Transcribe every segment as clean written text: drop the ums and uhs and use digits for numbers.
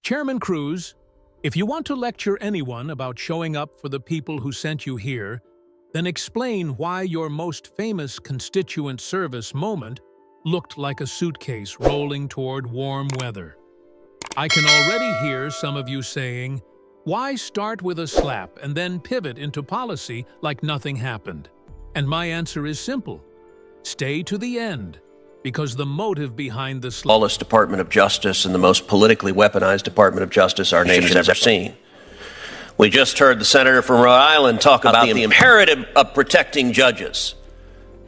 Chairman Cruz, if you want to lecture anyone about showing up for the people who sent you here, then explain why your most famous constituent service moment looked like a suitcase rolling toward warm weather. I can already hear some of you saying, why start with a slap and then pivot into policy like nothing happened? And my answer is simple. Stay to the end, because the motive behind the slap— lawless Department of Justice and the most politically weaponized Department of Justice our nation has ever seen. We just heard the senator from Rhode Island talk about the imperative of protecting judges.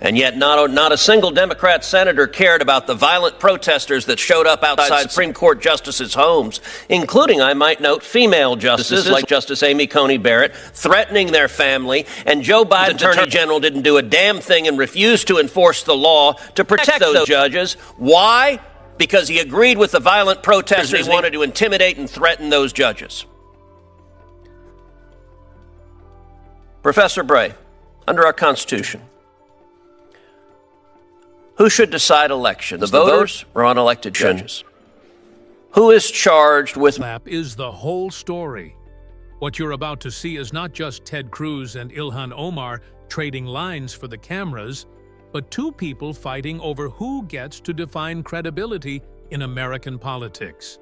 And yet not a single Democrat senator cared about the violent protesters that showed up outside Supreme Court justices' homes, including, I might note, female justices like Justice Amy Coney Barrett, threatening their family, and Joe Biden's Attorney General didn't do a damn thing and refused to enforce the law to protect those judges. Why? Because he agreed with the violent protesters who wanted to intimidate and threaten those judges. Professor Bray, under our Constitution, who should decide elections, the voters or unelected judges? Who is charged with— slap is the whole story. What you're about to see is not just Ted Cruz and Ilhan Omar trading lines for the cameras, but two people fighting over who gets to define credibility in American politics.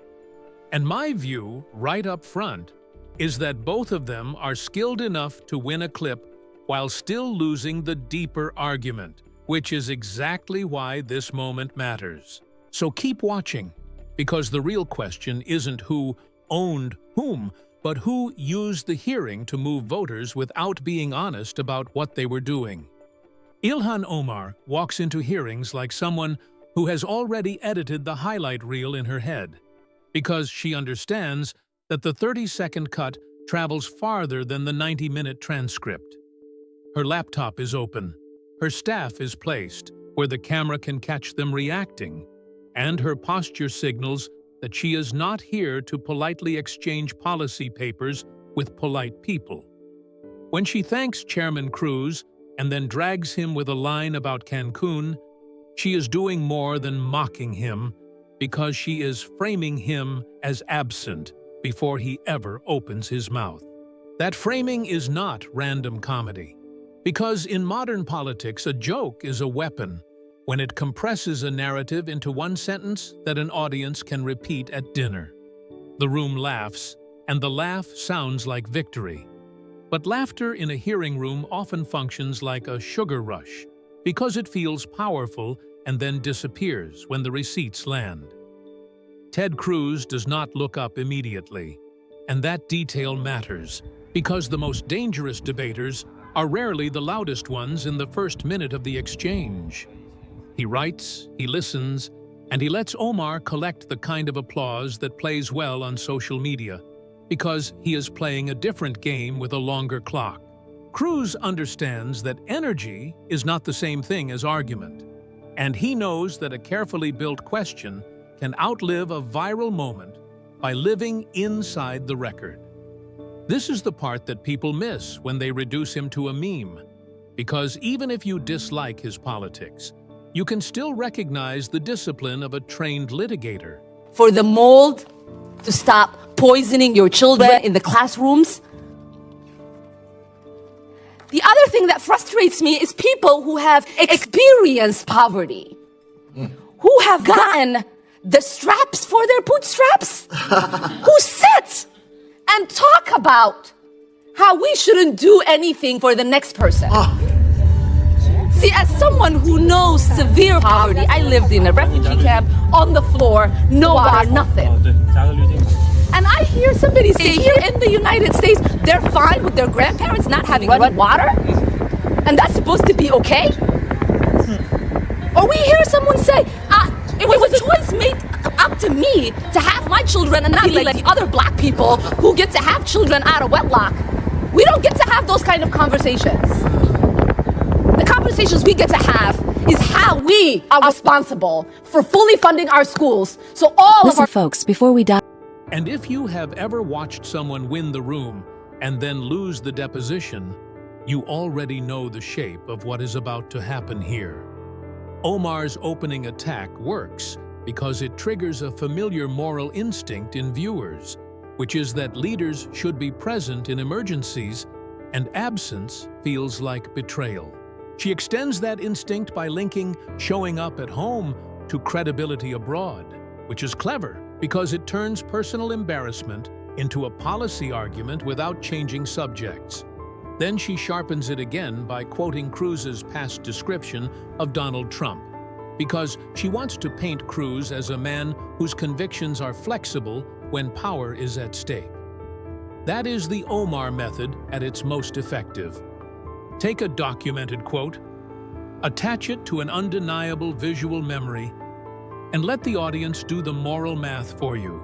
And my view, right up front, is that both of them are skilled enough to win a clip while still losing the deeper argument, which is exactly why this moment matters. So keep watching, because the real question isn't who owned whom, but who used the hearing to move voters without being honest about what they were doing. Ilhan Omar walks into hearings like someone who has already edited the highlight reel in her head, because she understands that the 30-second cut travels farther than the 90-minute transcript. Her laptop is open, her staff is placed where the camera can catch them reacting, and her posture signals that she is not here to politely exchange policy papers with polite people. When she thanks Chairman Cruz and then drags him with a line about Cancun, she is doing more than mocking him, because she is framing him as absent before he ever opens his mouth. That framing is not random comedy, because in modern politics, a joke is a weapon when it compresses a narrative into one sentence that an audience can repeat at dinner. The room laughs, and the laugh sounds like victory. But laughter in a hearing room often functions like a sugar rush, because it feels powerful and then disappears when the receipts land. Ted Cruz does not look up immediately, and that detail matters, because the most dangerous debaters are rarely the loudest ones in the first minute of the exchange. He writes, he listens, and he lets Omar collect the kind of applause that plays well on social media, because he is playing a different game with a longer clock. Cruz understands that energy is not the same thing as argument, and he knows that a carefully built question can outlive a viral moment by living inside the record. This is the part that people miss when they reduce him to a meme, because even if you dislike his politics, you can still recognize the discipline of a trained litigator. For the mold to stop poisoning your children in the classrooms. The other thing that frustrates me is people who have experienced poverty, who have gotten the straps for their bootstraps, who sit and talk about how we shouldn't do anything for the next person. See, as someone who knows severe poverty, I lived in a refugee camp, on the floor, no water, nothing. And I hear somebody say, here in the United States, they're fine with their grandparents not having running water? And that's supposed to be okay? Or we hear someone say, it was a choice made up to me to have my children and not be like the other black people who get to have children out of wedlock. We don't get to have those kind of conversations. The conversations we get to have is how we are responsible for fully funding our schools. So all of our folks, before we die. And if you have ever watched someone win the room and then lose the deposition, you already know the shape of what is about to happen here. Omar's opening attack works because it triggers a familiar moral instinct in viewers, which is that leaders should be present in emergencies, and absence feels like betrayal. She extends that instinct by linking showing up at home to credibility abroad, which is clever because it turns personal embarrassment into a policy argument without changing subjects. Then she sharpens it again by quoting Cruz's past description of Donald Trump, because she wants to paint Cruz as a man whose convictions are flexible when power is at stake. That is the Omar method at its most effective. Take a documented quote, attach it to an undeniable visual memory, and let the audience do the moral math for you.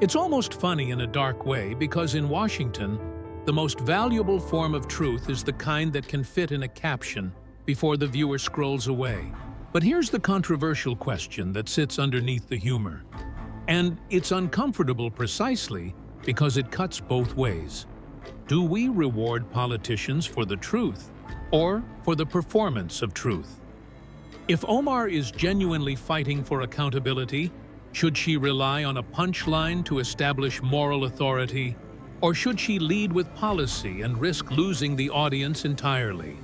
It's almost funny in a dark way because in Washington, the most valuable form of truth is the kind that can fit in a caption before the viewer scrolls away. But here's the controversial question that sits underneath the humor. And it's uncomfortable precisely because it cuts both ways. Do we reward politicians for the truth or for the performance of truth? If Omar is genuinely fighting for accountability, should she rely on a punchline to establish moral authority, or should she lead with policy and risk losing the audience entirely?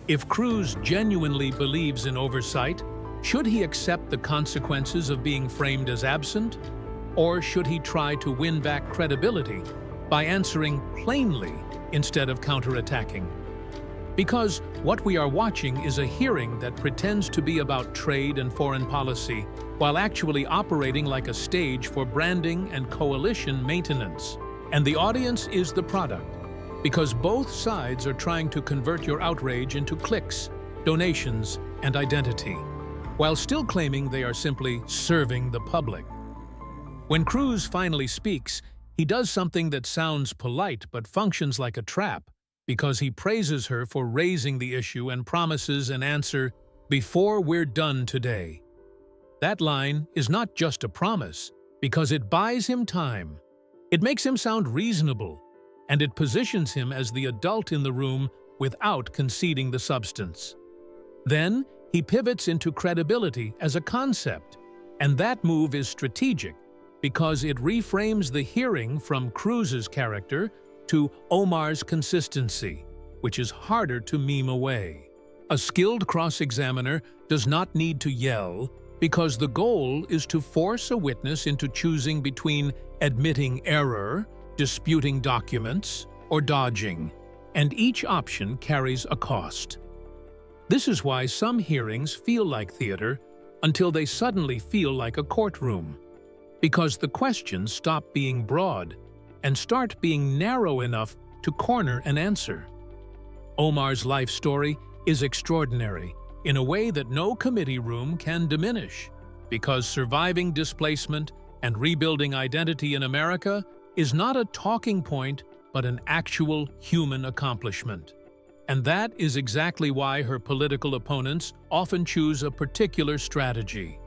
If Cruz genuinely believes in oversight, should he accept the consequences of being framed as absent, or should he try to win back credibility by answering plainly instead of counterattacking? Because what we are watching is a hearing that pretends to be about trade and foreign policy, while actually operating like a stage for branding and coalition maintenance. And the audience is the product, because both sides are trying to convert your outrage into clicks, donations, and identity, while still claiming they are simply serving the public. When Cruz finally speaks, he does something that sounds polite but functions like a trap, because he praises her for raising the issue and promises an answer before we're done today. That line is not just a promise, because it buys him time. It makes him sound reasonable, and it positions him as the adult in the room without conceding the substance. Then, he pivots into credibility as a concept, and that move is strategic because it reframes the hearing from Cruz's character to Omar's consistency, which is harder to meme away. A skilled cross-examiner does not need to yell because the goal is to force a witness into choosing between admitting error, disputing documents, or dodging, and each option carries a cost. This is why some hearings feel like theater until they suddenly feel like a courtroom, because the questions stop being broad and start being narrow enough to corner an answer. Omar's life story is extraordinary in a way that no committee room can diminish, because surviving displacement and rebuilding identity in America is not a talking point but an actual human accomplishment. And that is exactly why her political opponents often choose a particular strategy.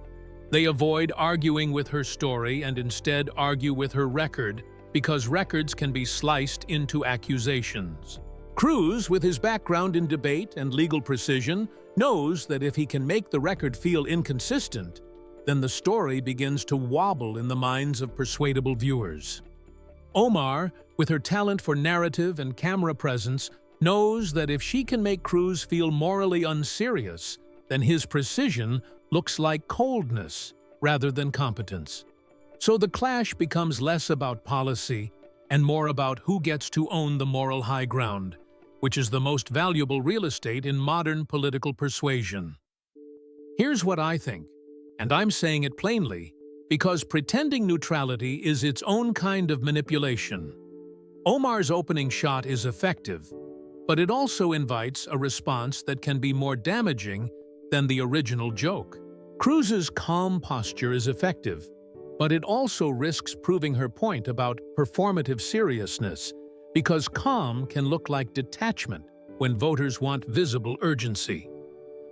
They avoid arguing with her story and instead argue with her record, because records can be sliced into accusations. Cruz, with his background in debate and legal precision, knows that if he can make the record feel inconsistent, then the story begins to wobble in the minds of persuadable viewers. Omar, with her talent for narrative and camera presence, knows that if she can make Cruz feel morally unserious, then his precision looks like coldness rather than competence. So the clash becomes less about policy and more about who gets to own the moral high ground, which is the most valuable real estate in modern political persuasion. Here's what I think, and I'm saying it plainly, because pretending neutrality is its own kind of manipulation. Omar's opening shot is effective, but it also invites a response that can be more damaging than the original joke. Cruz's calm posture is effective, but it also risks proving her point about performative seriousness, because calm can look like detachment when voters want visible urgency.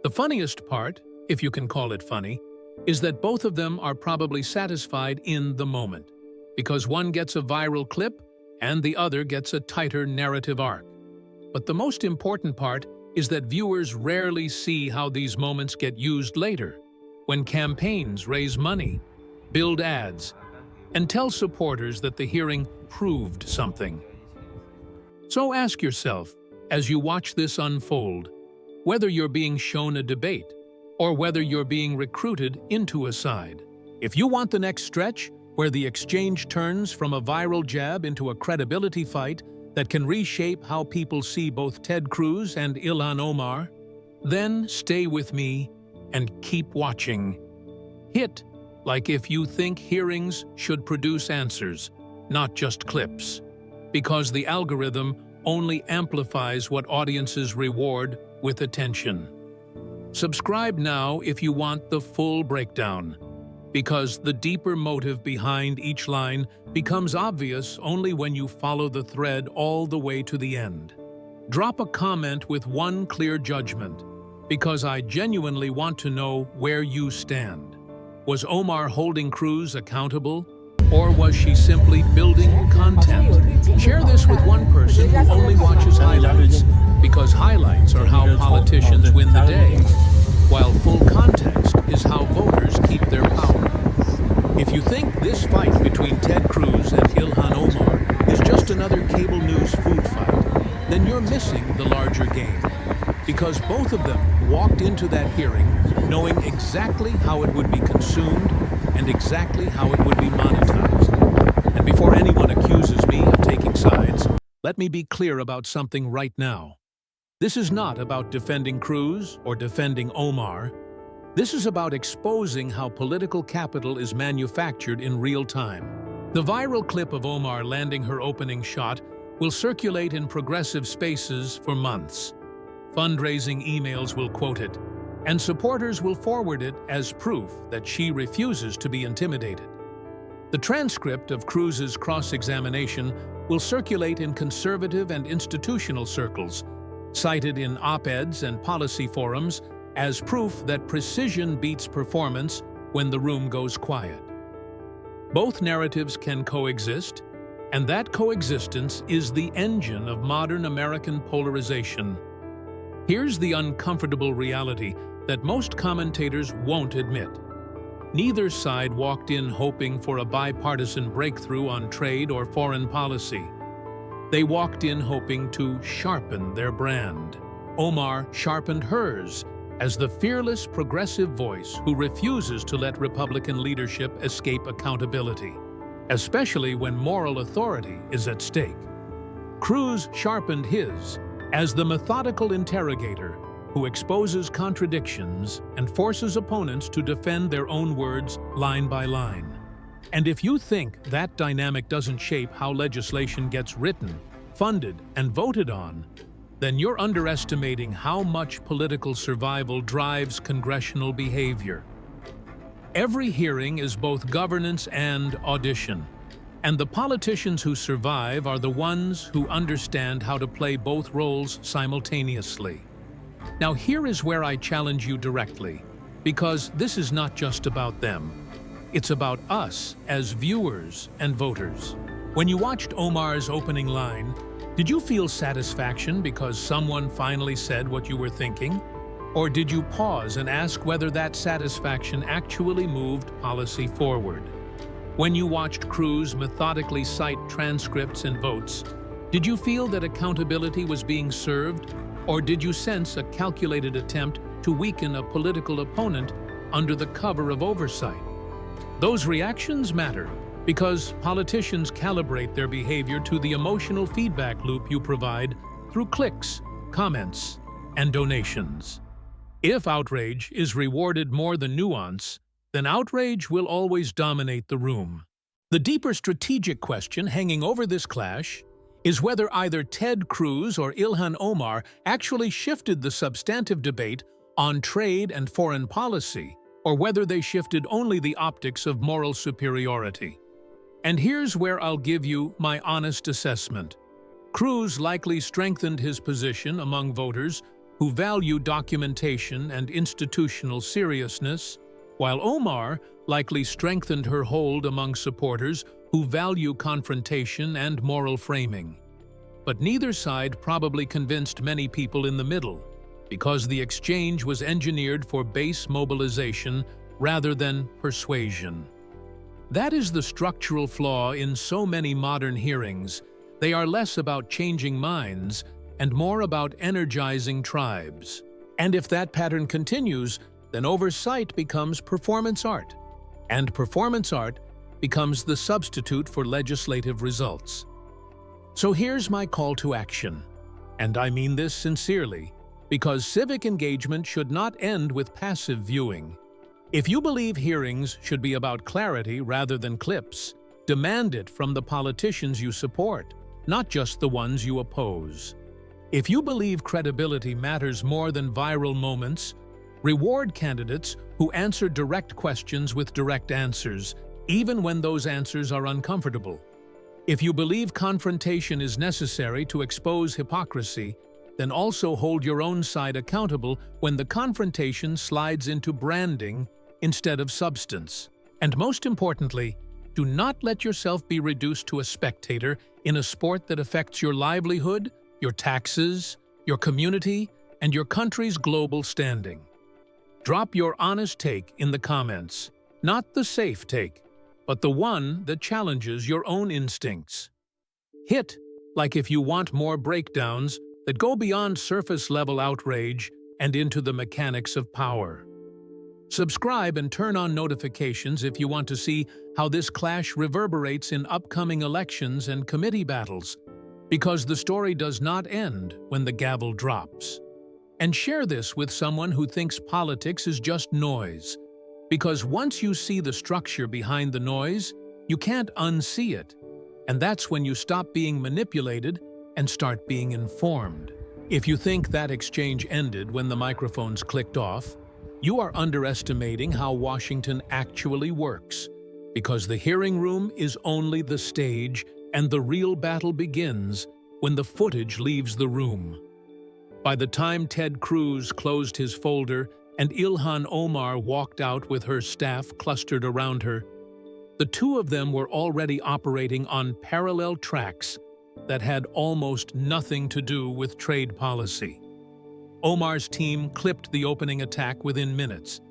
The funniest part, if you can call it funny, is that both of them are probably satisfied in the moment, because one gets a viral clip and the other gets a tighter narrative arc. But the most important part is that viewers rarely see how these moments get used later, when campaigns raise money, build ads, and tell supporters that the hearing proved something. So ask yourself, as you watch this unfold, whether you're being shown a debate or whether you're being recruited into a side. If you want the next stretch, where the exchange turns from a viral jab into a credibility fight that can reshape how people see both Ted Cruz and Ilhan Omar, then stay with me and keep watching. Hit like if you think hearings should produce answers, not just clips, because the algorithm only amplifies what audiences reward with attention. Subscribe now if you want the full breakdown, because the deeper motive behind each line becomes obvious only when you follow the thread all the way to the end. Drop a comment with one clear judgment, because I genuinely want to know where you stand. Was Omar holding Cruz accountable, or was she simply building content? Share this with one person who only watches highlights, because highlights are how politicians win the day, while full context is how voters keep their power. If you think this fight between Ted Cruz and Ilhan Omar is just another cable news food fight, then you're missing the larger game. Because both of them walked into that hearing knowing exactly how it would be consumed and exactly how it would be monetized. And before anyone accuses me of taking sides, let me be clear about something right now. This is not about defending Cruz or defending Omar. This is about exposing how political capital is manufactured in real time. The viral clip of Omar landing her opening shot will circulate in progressive spaces for months. Fundraising emails will quote it, and supporters will forward it as proof that she refuses to be intimidated. The transcript of Cruz's cross-examination will circulate in conservative and institutional circles, cited in op-eds and policy forums as proof that precision beats performance when the room goes quiet. Both narratives can coexist, and that coexistence is the engine of modern American polarization. Here's the uncomfortable reality that most commentators won't admit. Neither side walked in hoping for a bipartisan breakthrough on trade or foreign policy. They walked in hoping to sharpen their brand. Omar sharpened hers as the fearless progressive voice who refuses to let Republican leadership escape accountability, especially when moral authority is at stake. Cruz sharpened his as the methodical interrogator who exposes contradictions and forces opponents to defend their own words line by line. And if you think that dynamic doesn't shape how legislation gets written, funded, and voted on, then you're underestimating how much political survival drives congressional behavior. Every hearing is both governance and audition, and the politicians who survive are the ones who understand how to play both roles simultaneously. Now here is where I challenge you directly, because this is not just about them. It's about us as viewers and voters. When you watched Omar's opening line, did you feel satisfaction because someone finally said what you were thinking? Or did you pause and ask whether that satisfaction actually moved policy forward? When you watched Cruz methodically cite transcripts and votes, did you feel that accountability was being served? Or did you sense a calculated attempt to weaken a political opponent under the cover of oversight? Those reactions matter, because politicians calibrate their behavior to the emotional feedback loop you provide through clicks, comments, and donations. If outrage is rewarded more than nuance, then outrage will always dominate the room. The deeper strategic question hanging over this clash is whether either Ted Cruz or Ilhan Omar actually shifted the substantive debate on trade and foreign policy, or whether they shifted only the optics of moral superiority. And here's where I'll give you my honest assessment. Cruz likely strengthened his position among voters who value documentation and institutional seriousness, while Omar likely strengthened her hold among supporters who value confrontation and moral framing. But neither side probably convinced many people in the middle, because the exchange was engineered for base mobilization rather than persuasion. That is the structural flaw in so many modern hearings. They are less about changing minds and more about energizing tribes. And if that pattern continues, then oversight becomes performance art, and performance art becomes the substitute for legislative results. So here's my call to action, and I mean this sincerely, because civic engagement should not end with passive viewing. If you believe hearings should be about clarity rather than clips, demand it from the politicians you support, not just the ones you oppose. If you believe credibility matters more than viral moments, reward candidates who answer direct questions with direct answers, even when those answers are uncomfortable. If you believe confrontation is necessary to expose hypocrisy, then also hold your own side accountable when the confrontation slides into branding instead of substance. And most importantly, do not let yourself be reduced to a spectator in a sport that affects your livelihood, your taxes, your community, and your country's global standing. Drop your honest take in the comments, not the safe take, but the one that challenges your own instincts. Hit like if you want more breakdowns that go beyond surface-level outrage and into the mechanics of power. Subscribe and turn on notifications if you want to see how this clash reverberates in upcoming elections and committee battles, because the story does not end when the gavel drops. And share this with someone who thinks politics is just noise, because once you see the structure behind the noise, you can't unsee it, and that's when you stop being manipulated and start being informed. If you think that exchange ended when the microphones clicked off, you are underestimating how Washington actually works, because the hearing room is only the stage and the real battle begins when the footage leaves the room. By the time Ted Cruz closed his folder and Ilhan Omar walked out with her staff clustered around her, the two of them were already operating on parallel tracks that had almost nothing to do with trade policy. Omar's team clipped the opening attack within minutes,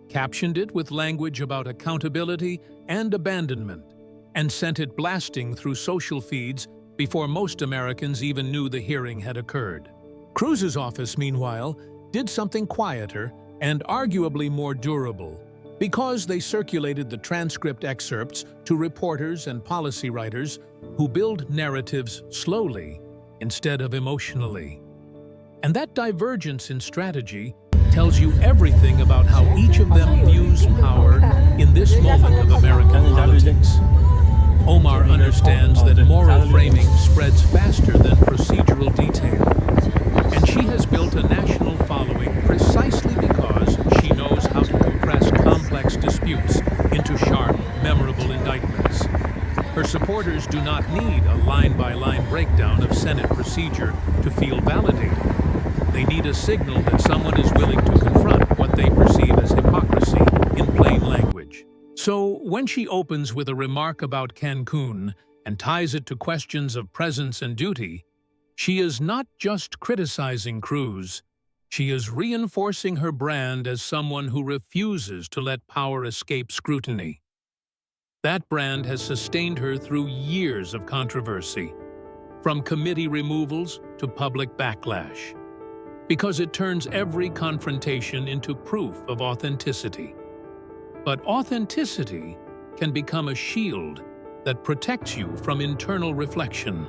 captioned it with language about accountability and abandonment, and sent it blasting through social feeds before most Americans even knew the hearing had occurred. Cruz's office, meanwhile, did something quieter and arguably more durable, because they circulated the transcript excerpts to reporters and policy writers who build narratives slowly instead of emotionally. And that divergence in strategy tells you everything about how each of them views power in this moment of American politics. Omar understands that moral framing spreads faster than procedural detail, and she has built a national following precisely because she knows how to compress complex disputes into sharp, memorable indictments. Her supporters do not need a line-by-line breakdown of Senate procedure to feel validated. They need a signal that someone is willing to confront what they perceive as hypocrisy in plain language. So, when she opens with a remark about Cancun and ties it to questions of presence and duty, she is not just criticizing Cruz, she is reinforcing her brand as someone who refuses to let power escape scrutiny. That brand has sustained her through years of controversy, from committee removals to public backlash, because it turns every confrontation into proof of authenticity. But authenticity can become a shield that protects you from internal reflection,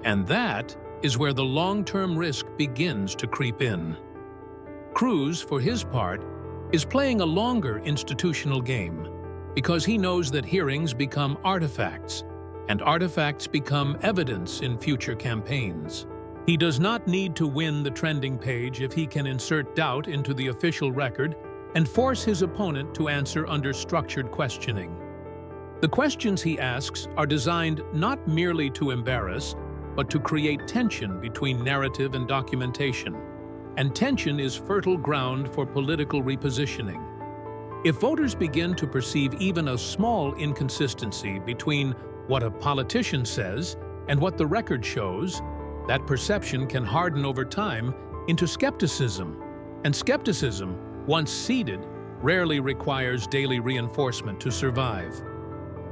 and that is where the long-term risk begins to creep in. Cruz, for his part, is playing a longer institutional game because he knows that hearings become artifacts, and artifacts become evidence in future campaigns. He does not need to win the trending page if he can insert doubt into the official record and force his opponent to answer under structured questioning. The questions he asks are designed not merely to embarrass, but to create tension between narrative and documentation. And tension is fertile ground for political repositioning. If voters begin to perceive even a small inconsistency between what a politician says and what the record shows, that perception can harden over time into skepticism. And skepticism, once seeded, rarely requires daily reinforcement to survive.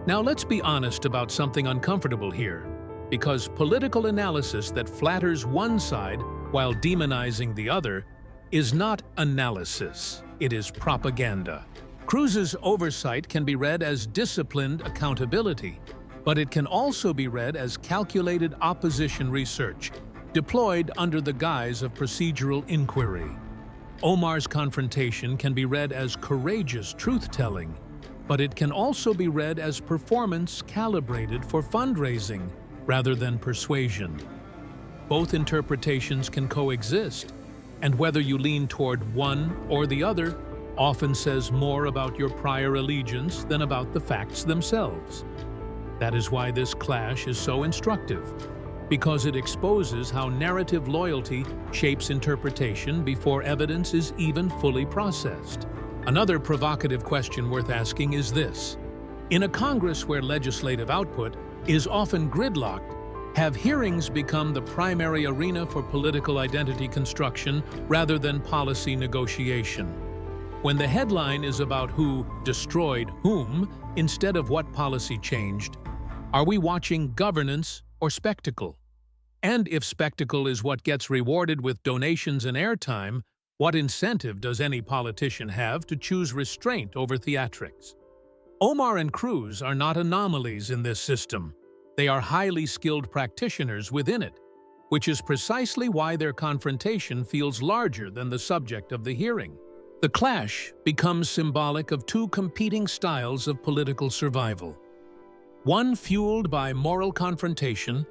Now let's be honest about something uncomfortable here, because political analysis that flatters one side while demonizing the other is not analysis, it is propaganda. Cruz's oversight can be read as disciplined accountability, but it can also be read as calculated opposition research, deployed under the guise of procedural inquiry. Omar's confrontation can be read as courageous truth-telling, but it can also be read as performance calibrated for fundraising rather than persuasion. Both interpretations can coexist, and whether you lean toward one or the other often says more about your prior allegiance than about the facts themselves. That is why this clash is so instructive, because it exposes how narrative loyalty shapes interpretation before evidence is even fully processed. Another provocative question worth asking is this: in a Congress where legislative output is often gridlocked, have hearings become the primary arena for political identity construction rather than policy negotiation? When the headline is about who destroyed whom instead of what policy changed, are we watching governance or spectacle? And if spectacle is what gets rewarded with donations and airtime, what incentive does any politician have to choose restraint over theatrics? Omar and Cruz are not anomalies in this system. They are highly skilled practitioners within it, which is precisely why their confrontation feels larger than the subject of the hearing. The clash becomes symbolic of two competing styles of political survival. One fueled by moral confrontation,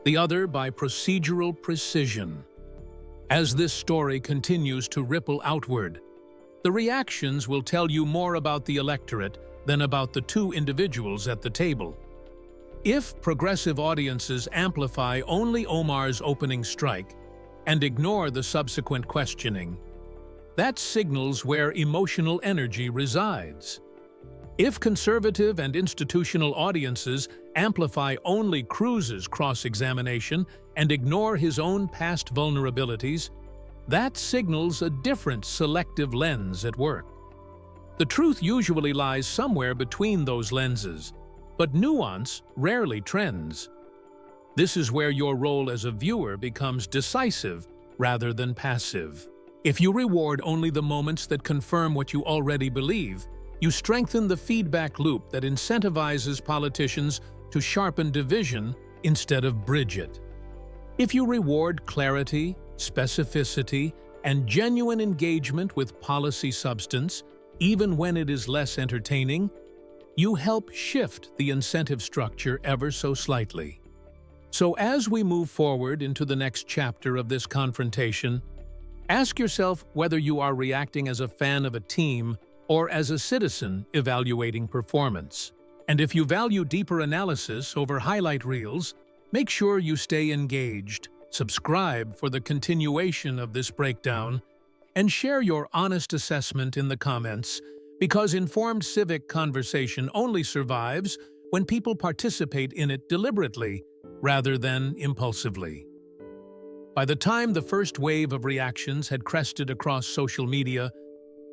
the other by procedural precision. As this story continues to ripple outward, the reactions will tell you more about the electorate than about the two individuals at the table. If progressive audiences amplify only Omar's opening strike and ignore the subsequent questioning, that signals where emotional energy resides. If conservative and institutional audiences amplify only Cruz's cross-examination and ignore his own past vulnerabilities, that signals a different selective lens at work. The truth usually lies somewhere between those lenses, but nuance rarely trends. This is where your role as a viewer becomes decisive rather than passive. If you reward only the moments that confirm what you already believe, you strengthen the feedback loop that incentivizes politicians to sharpen division instead of bridge it. If you reward clarity, specificity, and genuine engagement with policy substance, even when it is less entertaining, you help shift the incentive structure ever so slightly. So as we move forward into the next chapter of this confrontation, ask yourself whether you are reacting as a fan of a team or as a citizen evaluating performance. And if you value deeper analysis over highlight reels, make sure you stay engaged, subscribe for the continuation of this breakdown, and share your honest assessment in the comments, because informed civic conversation only survives when people participate in it deliberately rather than impulsively. By the time the first wave of reactions had crested across social media,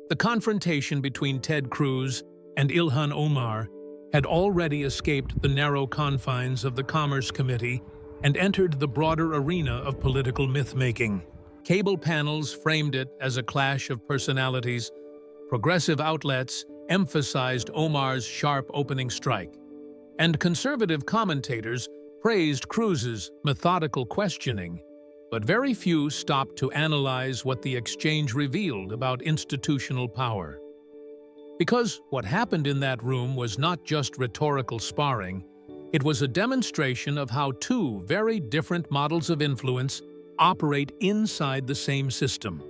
the confrontation between Ted Cruz and Ilhan Omar had already escaped the narrow confines of the Commerce Committee and entered the broader arena of political myth-making. Cable panels framed it as a clash of personalities. Progressive outlets emphasized Omar's sharp opening strike, and conservative commentators praised Cruz's methodical questioning, but very few stopped to analyze what the exchange revealed about institutional power. Because what happened in that room was not just rhetorical sparring, it was a demonstration of how two very different models of influence operate inside the same system.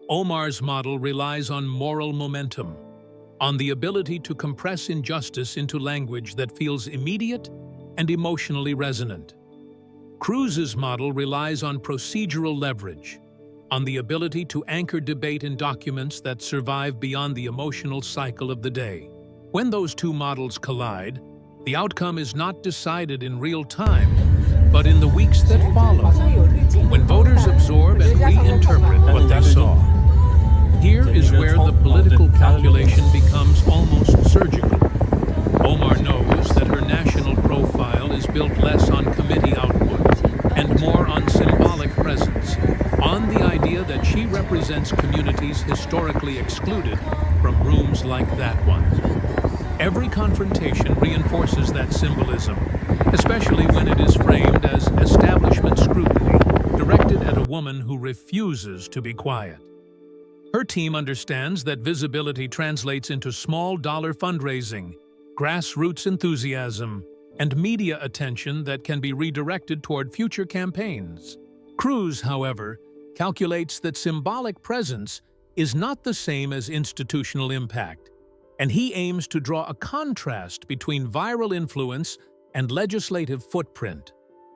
Omar's model relies on moral momentum, on the ability to compress injustice into language that feels immediate and emotionally resonant. Cruz's model relies on procedural leverage, on the ability to anchor debate in documents that survive beyond the emotional cycle of the day. When those two models collide, the outcome is not decided in real time, but in the weeks that follow, when voters absorb and reinterpret what they saw. here is where the political calculation becomes almost surgical. Omar knows that her national profile is built less on committee output and more on symbolic presence, on the idea that she represents communities historically excluded from rooms like that one. Every confrontation reinforces that symbolism, especially when it is framed as establishment scrutiny directed at a woman who refuses to be quiet. Her team understands that visibility translates into small-dollar fundraising, grassroots enthusiasm, and media attention that can be redirected toward future campaigns. Cruz, however, calculates that symbolic presence is not the same as institutional impact, and he aims to draw a contrast between viral influence and legislative footprint.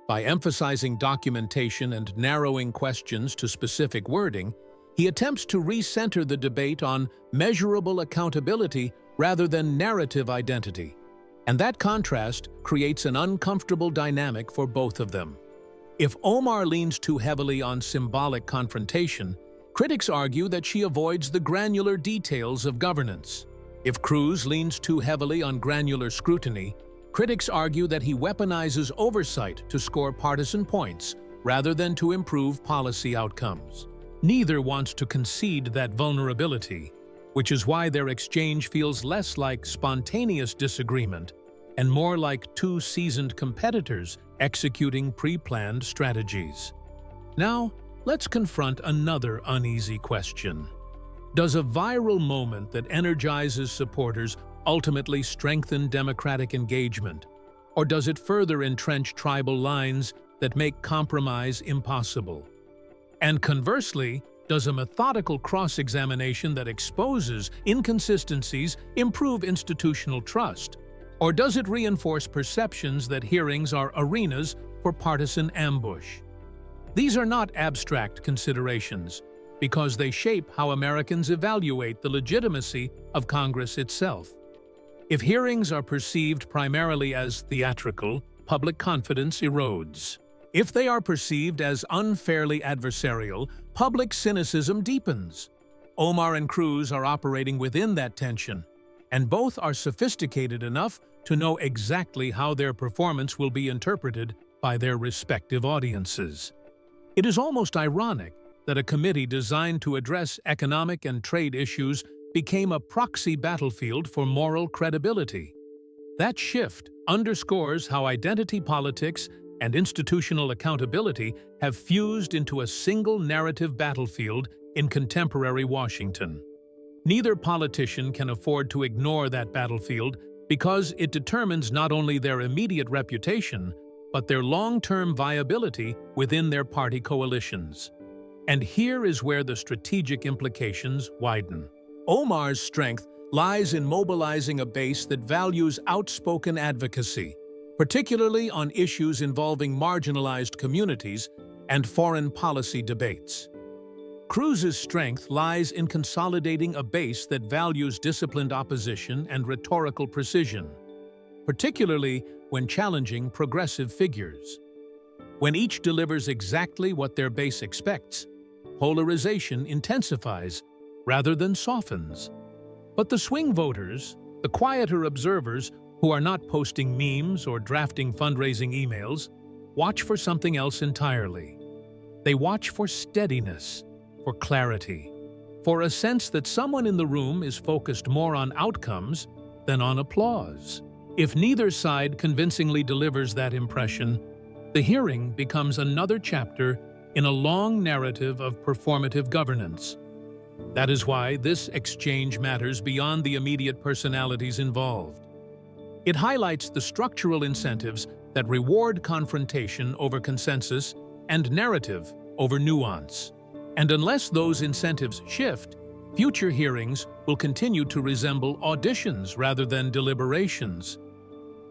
By emphasizing documentation and narrowing questions to specific wording, he attempts to recenter the debate on measurable accountability rather than narrative identity. And that contrast creates an uncomfortable dynamic for both of them. If Omar leans too heavily on symbolic confrontation, critics argue that she avoids the granular details of governance. If Cruz leans too heavily on granular scrutiny, critics argue that he weaponizes oversight to score partisan points rather than to improve policy outcomes. Neither wants to concede that vulnerability, which is why their exchange feels less like spontaneous disagreement and more like two seasoned competitors executing pre-planned strategies. Now, let's confront another uneasy question. Does a viral moment that energizes supporters ultimately strengthen democratic engagement, or does it further entrench tribal lines that make compromise impossible? And conversely, does a methodical cross-examination that exposes inconsistencies improve institutional trust? Or does it reinforce perceptions that hearings are arenas for partisan ambush? These are not abstract considerations, because they shape how Americans evaluate the legitimacy of Congress itself. If hearings are perceived primarily as theatrical, public confidence erodes. If they are perceived as unfairly adversarial, public cynicism deepens. Omar and Cruz are operating within that tension, and both are sophisticated enough to know exactly how their performance will be interpreted by their respective audiences. It is almost ironic that a committee designed to address economic and trade issues became a proxy battlefield for moral credibility. That shift underscores how identity politics and institutional accountability have fused into a single narrative battlefield in contemporary Washington. Neither politician can afford to ignore that battlefield because it determines not only their immediate reputation, but their long-term viability within their party coalitions. And here is where the strategic implications widen. Omar's strength lies in mobilizing a base that values outspoken advocacy, particularly on issues involving marginalized communities and foreign policy debates. Cruz's strength lies in consolidating a base that values disciplined opposition and rhetorical precision, particularly when challenging progressive figures. When each delivers exactly what their base expects, polarization intensifies rather than softens. But the swing voters, the quieter observers who are not posting memes or drafting fundraising emails, watch for something else entirely. They watch for steadiness, for clarity, for a sense that someone in the room is focused more on outcomes than on applause. If neither side convincingly delivers that impression, the hearing becomes another chapter in a long narrative of performative governance. That is why this exchange matters beyond the immediate personalities involved. It highlights the structural incentives that reward confrontation over consensus and narrative over nuance. And unless those incentives shift, future hearings will continue to resemble auditions rather than deliberations.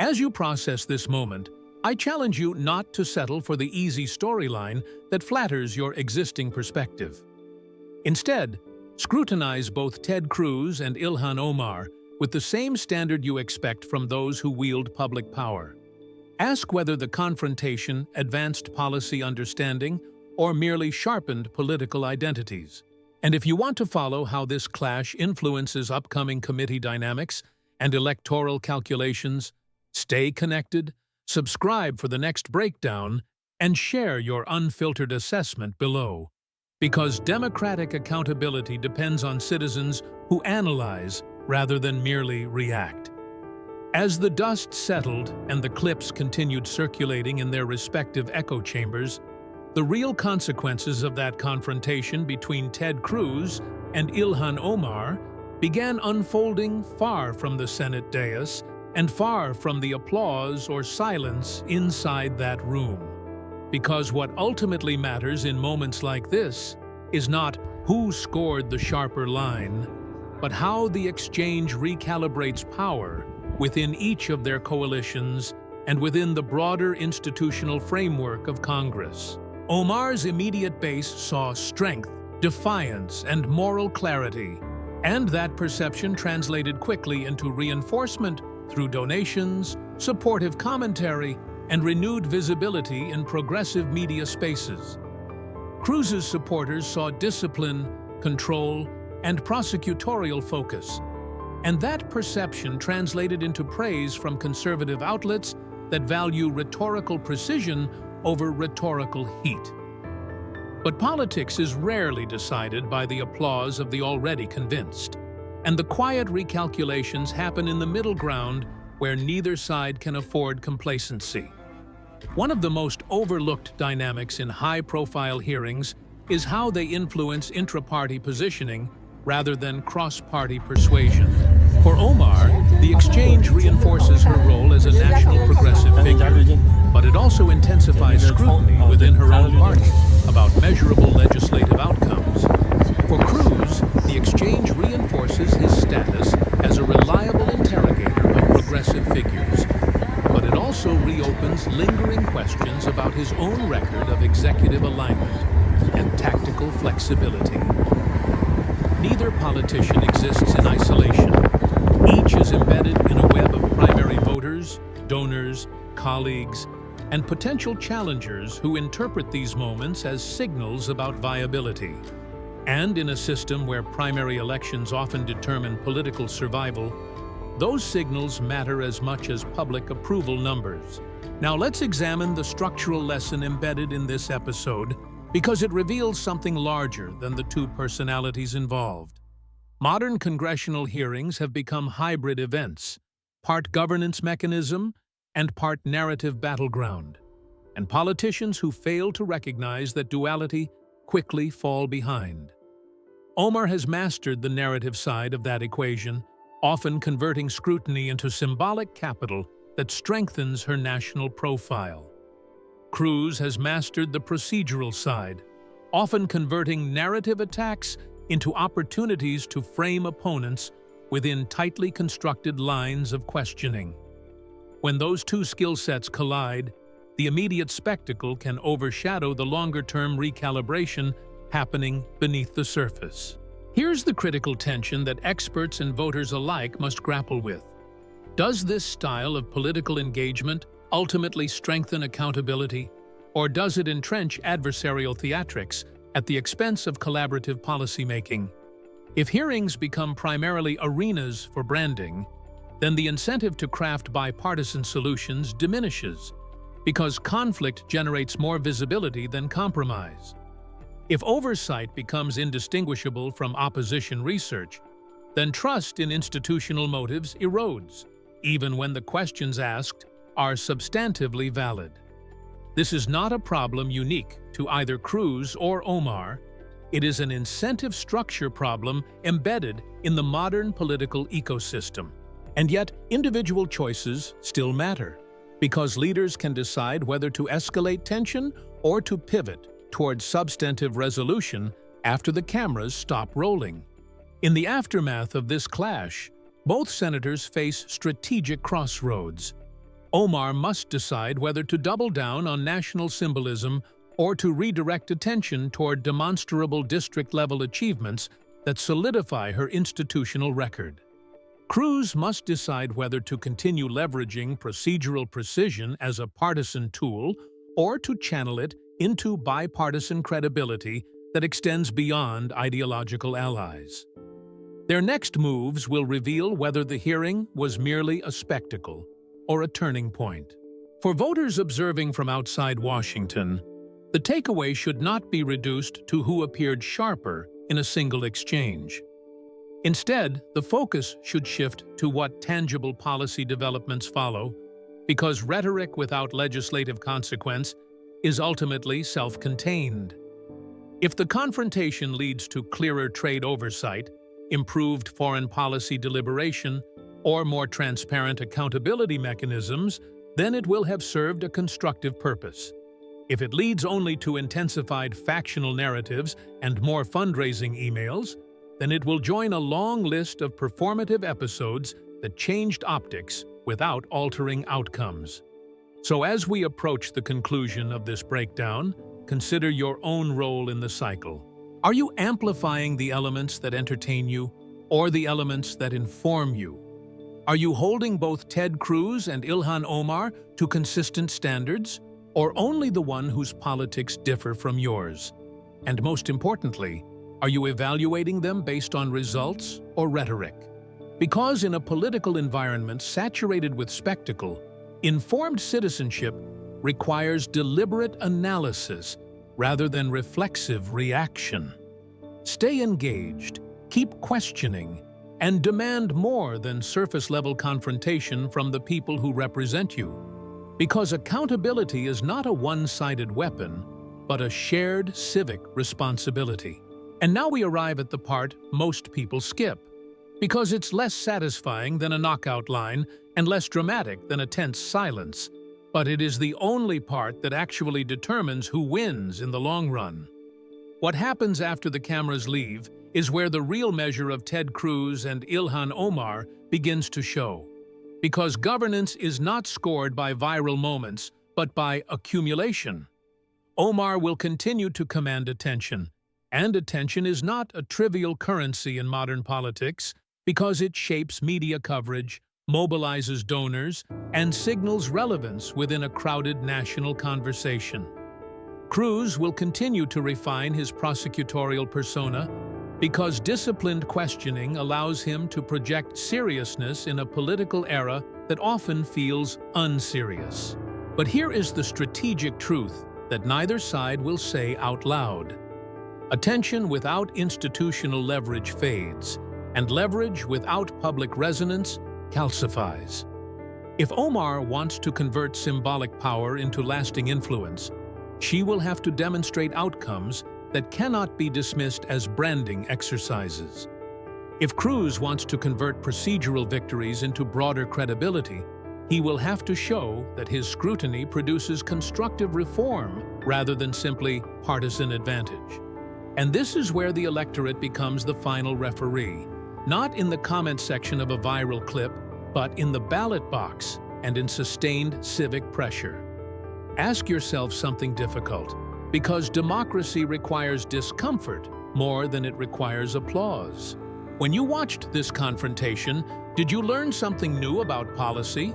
As you process this moment, I challenge you not to settle for the easy storyline that flatters your existing perspective. Instead, scrutinize both Ted Cruz and Ilhan Omar with the same standard you expect from those who wield public power. Ask whether the confrontation advanced policy understanding or merely sharpened political identities. And if you want to follow how this clash influences upcoming committee dynamics and electoral calculations, stay connected, subscribe for the next breakdown, and share your unfiltered assessment below. Because democratic accountability depends on citizens who analyze rather than merely react. As the dust settled and the clips continued circulating in their respective echo chambers, the real consequences of that confrontation between Ted Cruz and Ilhan Omar began unfolding far from the Senate dais and far from the applause or silence inside that room. Because what ultimately matters in moments like this is not who scored the sharper line, but how the exchange recalibrates power within each of their coalitions and within the broader institutional framework of Congress. Omar's immediate base saw strength, defiance, and moral clarity, and that perception translated quickly into reinforcement through donations, supportive commentary, and renewed visibility in progressive media spaces. Cruz's supporters saw discipline, control, and prosecutorial focus, and that perception translated into praise from conservative outlets that value rhetorical precision over rhetorical heat. But politics is rarely decided by the applause of the already convinced, and the quiet recalculations happen in the middle ground where neither side can afford complacency. One of the most overlooked dynamics in high-profile hearings is how they influence intra-party positioning rather than cross-party persuasion. For Omar, the exchange reinforces her role as a national progressive figure, but it also intensifies scrutiny within her own party about measurable legislative outcomes. For Cruz, the exchange reinforces his status as a reliable interrogator of progressive figures, but it also reopens lingering questions about his own record of executive alignment and tactical flexibility. Neither politician exists in isolation. Each is embedded in a web of primary voters, donors, colleagues, and potential challengers who interpret these moments as signals about viability. And in a system where primary elections often determine political survival, those signals matter as much as public approval numbers. Now let's examine the structural lesson embedded in this episode, because it reveals something larger than the two personalities involved. Modern congressional hearings have become hybrid events, part governance mechanism and part narrative battleground. And politicians who fail to recognize that duality quickly fall behind. Omar has mastered the narrative side of that equation, often converting scrutiny into symbolic capital that strengthens her national profile. Cruz has mastered the procedural side, often converting narrative attacks into opportunities to frame opponents within tightly constructed lines of questioning. When those two skill sets collide, the immediate spectacle can overshadow the longer-term recalibration happening beneath the surface. Here's the critical tension that experts and voters alike must grapple with. Does this style of political engagement ultimately strengthen accountability, or does it entrench adversarial theatrics at the expense of collaborative policymaking? If hearings become primarily arenas for branding, then the incentive to craft bipartisan solutions diminishes, because conflict generates more visibility than compromise. If oversight becomes indistinguishable from opposition research, then trust in institutional motives erodes, even when the questions asked are substantively valid. This is not a problem unique to either Cruz or Omar. It is an incentive structure problem embedded in the modern political ecosystem. And yet, individual choices still matter, because leaders can decide whether to escalate tension or to pivot towards substantive resolution after the cameras stop rolling. In the aftermath of this clash, both senators face strategic crossroads. Omar must decide whether to double down on national symbolism or to redirect attention toward demonstrable district-level achievements that solidify her institutional record. Cruz must decide whether to continue leveraging procedural precision as a partisan tool or to channel it into bipartisan credibility that extends beyond ideological allies. Their next moves will reveal whether the hearing was merely a spectacle or a turning point. For voters observing from outside Washington, the takeaway should not be reduced to who appeared sharper in a single exchange. Instead, the focus should shift to what tangible policy developments follow, because rhetoric without legislative consequence is ultimately self-contained. If the confrontation leads to clearer trade oversight, improved foreign policy deliberation, or more transparent accountability mechanisms, then it will have served a constructive purpose. If it leads only to intensified factional narratives and more fundraising emails, then it will join a long list of performative episodes that changed optics without altering outcomes. So as we approach the conclusion of this breakdown, consider your own role in the cycle. Are you amplifying the elements that entertain you, or the elements that inform you? Are you holding both Ted Cruz and Ilhan Omar to consistent standards, or only the one whose politics differ from yours? And most importantly, are you evaluating them based on results or rhetoric? Because in a political environment saturated with spectacle, informed citizenship requires deliberate analysis rather than reflexive reaction. Stay engaged, keep questioning, and demand more than surface-level confrontation from the people who represent you. Because accountability is not a one-sided weapon, but a shared civic responsibility. And now we arrive at the part most people skip, because it's less satisfying than a knockout line and less dramatic than a tense silence. But it is the only part that actually determines who wins in the long run. What happens after the cameras leave is where the real measure of Ted Cruz and Ilhan Omar begins to show. Because governance is not scored by viral moments, but by accumulation. Omar will continue to command attention, and attention is not a trivial currency in modern politics because it shapes media coverage, mobilizes donors, and signals relevance within a crowded national conversation. Cruz will continue to refine his prosecutorial persona because disciplined questioning allows him to project seriousness in a political era that often feels unserious. But here is the strategic truth that neither side will say out loud. Attention without institutional leverage fades, and leverage without public resonance calcifies. If Omar wants to convert symbolic power into lasting influence, she will have to demonstrate outcomes that cannot be dismissed as branding exercises. If Cruz wants to convert procedural victories into broader credibility, he will have to show that his scrutiny produces constructive reform rather than simply partisan advantage. And this is where the electorate becomes the final referee, not in the comment section of a viral clip, but in the ballot box and in sustained civic pressure. Ask yourself something difficult, because democracy requires discomfort more than it requires applause. When you watched this confrontation, did you learn something new about policy?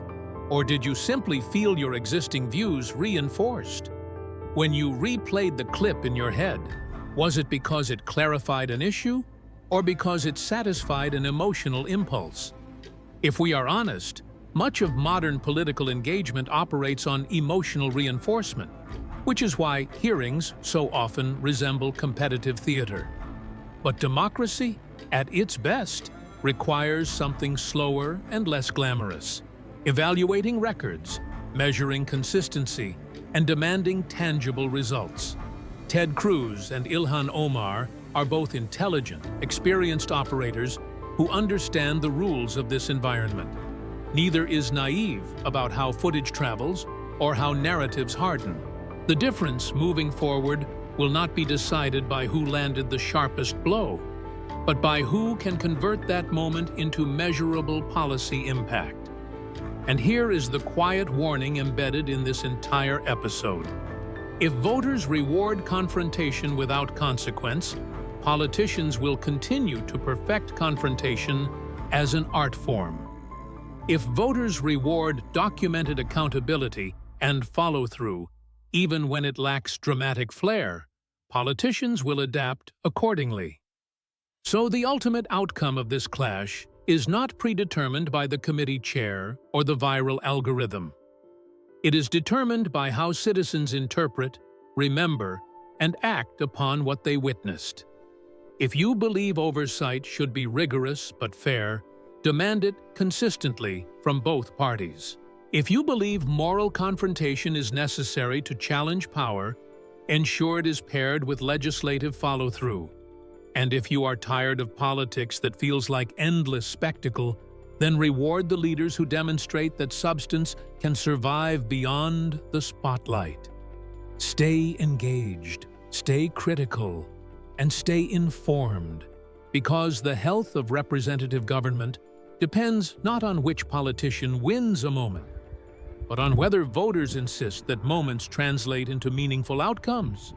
Or did you simply feel your existing views reinforced? When you replayed the clip in your head, was it because it clarified an issue, or because it satisfied an emotional impulse? If we are honest, much of modern political engagement operates on emotional reinforcement, which is why hearings so often resemble competitive theater. But democracy, at its best, requires something slower and less glamorous, evaluating records, measuring consistency, and demanding tangible results. Ted Cruz and Ilhan Omar are both intelligent, experienced operators who understand the rules of this environment. Neither is naive about how footage travels or how narratives harden. The difference moving forward will not be decided by who landed the sharpest blow, but by who can convert that moment into measurable policy impact. And here is the quiet warning embedded in this entire episode. If voters reward confrontation without consequence, politicians will continue to perfect confrontation as an art form. If voters reward documented accountability and follow-through, even when it lacks dramatic flair, politicians will adapt accordingly. So the ultimate outcome of this clash is not predetermined by the committee chair or the viral algorithm. It is determined by how citizens interpret, remember, and act upon what they witnessed. If you believe oversight should be rigorous but fair, demand it consistently from both parties. If you believe moral confrontation is necessary to challenge power, ensure it is paired with legislative follow-through. And if you are tired of politics that feels like endless spectacle, then reward the leaders who demonstrate that substance can survive beyond the spotlight. Stay engaged, stay critical, and stay informed, because the health of representative government depends not on which politician wins a moment, but on whether voters insist that moments translate into meaningful outcomes.